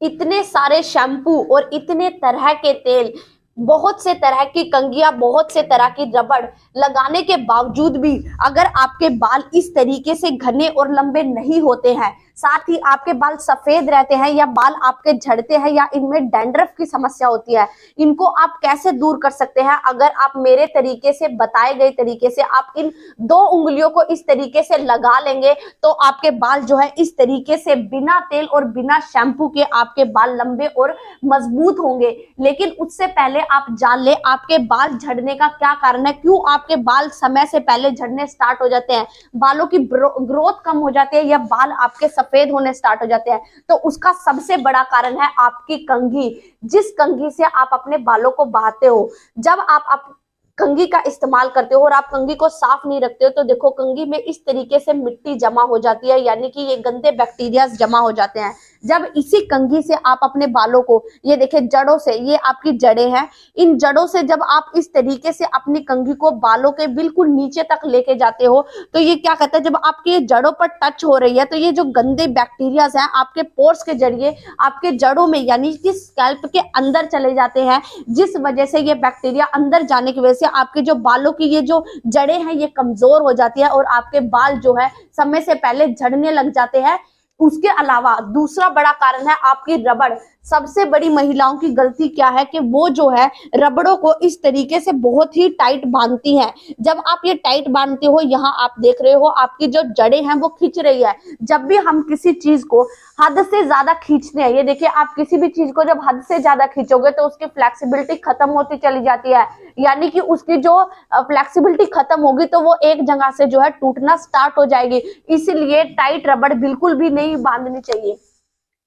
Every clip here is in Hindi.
इतने सारे शैम्पू और इतने तरह के तेल, बहुत से तरह की कंघियां, बहुत से तरह की रबड़ लगाने के बावजूद भी अगर आपके बाल इस तरीके से घने और लंबे नहीं होते हैं, साथ ही आपके बाल सफेद रहते हैं या बाल आपके झड़ते हैं या इनमें डैंड्रफ की समस्या होती है, इनको आप कैसे दूर कर सकते हैं? अगर आप मेरे तरीके से, बताए गए तरीके से आप इन 2 उंगलियों को इस तरीके से लगा लेंगे तो आपके बाल जो है इस तरीके से बिना तेल और बिना शैम्पू के आपके बाल लंबे और मजबूत होंगे। लेकिन उससे पहले आप जान ले आपके बाल झड़ने का क्या कारण है, क्यों आपके बाल समय से पहले झड़ने स्टार्ट हो जाते हैं, बालों की ग्रोथ कम हो जाती है या बाल आपके सफेद होने स्टार्ट हो जाते हैं। तो उसका सबसे बड़ा कारण है आपकी कंघी। जिस कंघी से आप अपने बालों को बहाते हो, जब आप कंघी का इस्तेमाल करते हो और आप कंघी को साफ नहीं रखते हो तो देखो कंघी में इस तरीके से मिट्टी जमा हो जाती है, यानी कि ये गंदे बैक्टीरिया जमा हो जाते हैं। जब इसी कंघी से आप अपने बालों को, ये देखिए जड़ों से, ये आपकी जड़ें हैं, इन जड़ों से जब आप इस तरीके से अपनी कंघी को बालों के बिल्कुल नीचे तक लेके जाते हो तो ये क्या करता है, जब आपके जड़ों पर टच हो रही है तो ये जो गंदे बैक्टीरिया हैं आपके पोर्स के जरिए आपके जड़ों में यानी कि स्कैल्प के अंदर चले जाते हैं, जिस वजह से ये बैक्टीरिया अंदर जाने की वजह से आपके जो बालों की ये जो जड़ें हैं ये कमजोर हो जाती है और आपके बाल जो है समय से पहले झड़ने लग जाते हैं। उसके अलावा दूसरा बड़ा कारण है आपकी रबड़। सबसे बड़ी महिलाओं की गलती क्या है कि वो जो है रबड़ों को इस तरीके से बहुत ही टाइट बांधती हैं। जब आप ये टाइट बांधते हो, यहाँ आप देख रहे हो आपकी जो जड़ें हैं वो खींच रही है। जब भी हम किसी चीज को हद से ज्यादा खींचते हैं, ये देखिए आप किसी भी चीज को जब हद से ज्यादा खींचोगे तो उसकी फ्लेक्सिबिलिटी खत्म होती चली जाती है, यानी कि उसकी जो फ्लेक्सिबिलिटी खत्म होगी तो वो एक जगह से जो है टूटना स्टार्ट हो जाएगी। इसलिए टाइट रबड़ बिल्कुल भी नहीं बांधनी चाहिए।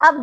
अब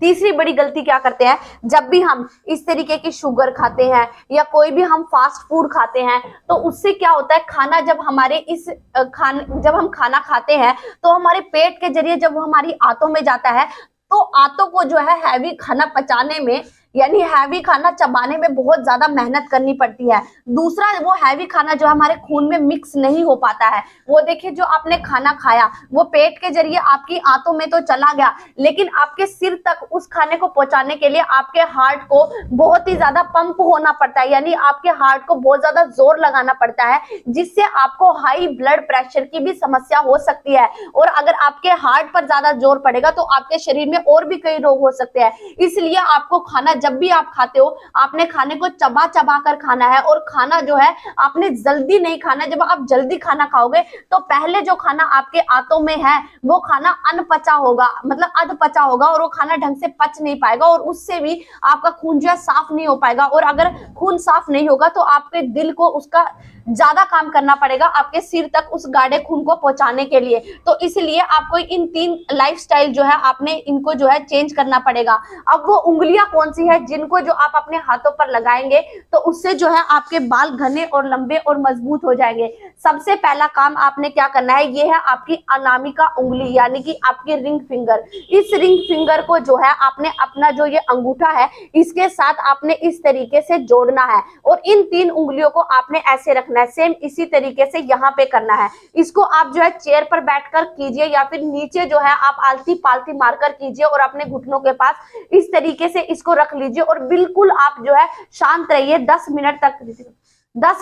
तीसरी बड़ी गलती क्या करते हैं, जब भी हम इस तरीके की शुगर खाते हैं या कोई भी हम फास्ट फूड खाते हैं तो उससे क्या होता है, खाना जब हमारे जब हम खाना खाते हैं तो हमारे पेट के जरिए जब वो हमारी आंतों में जाता है तो आंतों को जो है हैवी खाना पचाने में, यानी हैवी खाना चबाने में बहुत ज्यादा मेहनत करनी पड़ती है। दूसरा, वो हैवी खाना जो हमारे खून में मिक्स नहीं हो पाता है। वो देखिए जो आपने खाना खाया वो पेट के जरिए आपकी आंतों में तो चला गया, लेकिन आपके सिर तक उस खाने को पहुंचाने के लिए आपके हार्ट को बहुत ही ज्यादा पंप होना पड़ता है, यानी आपके हार्ट को बहुत ज्यादा जोर लगाना पड़ता है, जिससे आपको हाई ब्लड प्रेशर की भी समस्या हो सकती है। और अगर आपके हार्ट पर ज्यादा जोर पड़ेगा तो आपके शरीर में और भी कई रोग हो सकते हैं। इसलिए आपको खाना, जब भी आप खाते हो आपने खाने को चबा चबा कर खाना है, और खाना जो है आपने जल्दी नहीं खाना। जब आप जल्दी खाना खाओगे तो पहले जो खाना आपके आंतों में है वो खाना अनपचा होगा, मतलब अधपचा होगा, और वो खाना ढंग से पच नहीं पाएगा और उससे भी आपका खून जो है साफ नहीं हो पाएगा। और अगर खून साफ नहीं होगा तो आपके दिल को उसका ज्यादा काम करना पड़ेगा आपके सिर तक उस गाढ़े खून को पहुंचाने के लिए। तो इसलिए आपको इन 3 लाइफस्टाइल जो है आपने इनको जो है चेंज करना पड़ेगा। अब वो उंगलियां कौन सी है जिनको जो आप अपने हाथों पर लगाएंगे तो उससे जो है आपके बाल घने और लंबे और मजबूत हो जाएंगे। सबसे पहला काम आपने क्या करना है, ये है आपकी अनामिका उंगली, यानी कि आपकी रिंग फिंगर। इस रिंग फिंगर को जो है आपने अपना जो ये अंगूठा है इसके साथ आपने इस तरीके से जोड़ना है और इन 3 उंगलियों को आपने ऐसे रखना है, सेम इसी तरीके से यहाँ पे करना है। इसको आप जो है चेयर पर बैठकर कीजिए या फिर नीचे जो है आप आलती पालती मारकर कीजिए और अपने घुटनों के पास इस तरीके से इसको रख लीजिए और बिल्कुल आप जो है शांत रहिए 10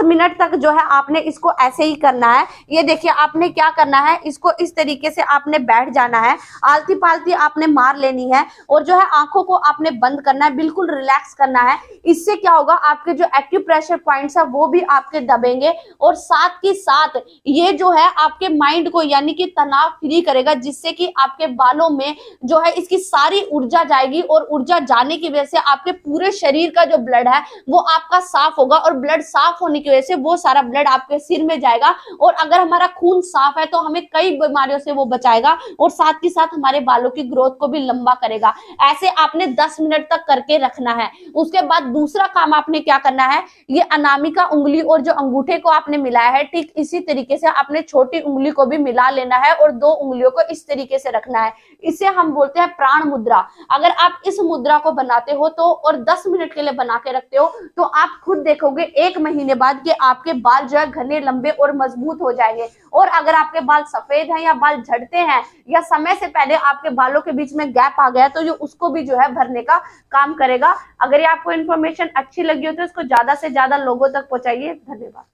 मिनट तक जो है आपने इसको ऐसे ही करना है। ये देखिए आपने क्या करना है, इसको इस तरीके से आपने बैठ जाना है, आलती पालती आपने मार लेनी है और जो है आंखों को आपने बंद करना है, बिल्कुल रिलैक्स करना है। इससे क्या होगा, आपके जो एक्यूप्रेशर पॉइंट्स है वो भी आपके दबेंगे और साथ ही साथ ये जो है आपके माइंड को यानी कि तनाव फ्री करेगा, जिससे कि आपके बालों में जो है इसकी सारी ऊर्जा जाएगी और ऊर्जा जाने की वजह से आपके पूरे शरीर का जो ब्लड है वो आपका साफ होगा और ब्लड साफ होने की वजह से वो सारा ब्लड आपके सिर में जाएगा। और अगर हमारा खून साफ है तो हमें कई बीमारियों से वो बचाएगा और साथ ही साथ हमारे बालों की ग्रोथ को भी लंबा करेगा। ऐसे आपने 10 मिनट तक करके रखना है। उसके बाद दूसरा काम आपने क्या करना है, ये अनामिका उंगली और जो अंगूठे को आपने मिलाया है ठीक इसी तरीके से आपने छोटी उंगली को भी मिला लेना है और 2 उंगलियों को इस तरीके से रखना है। इसे हम बोलते हैं प्राण मुद्रा। अगर आप इस मुद्रा को बनाते हो तो और 10 मिनट के लिए बना के रखते हो तो आप खुद देखोगे 1 महीने के बाद कि आपके बाल जो है घने, लंबे और मजबूत हो जाएंगे। और अगर आपके बाल सफेद हैं या बाल झड़ते हैं या समय से पहले आपके बालों के बीच में गैप आ गया, तो ये उसको भी जो है भरने का काम करेगा। अगर ये आपको इन्फॉर्मेशन अच्छी लगी हो तो इसको ज्यादा से ज्यादा लोगों तक पहुंचाइए। धन्यवाद।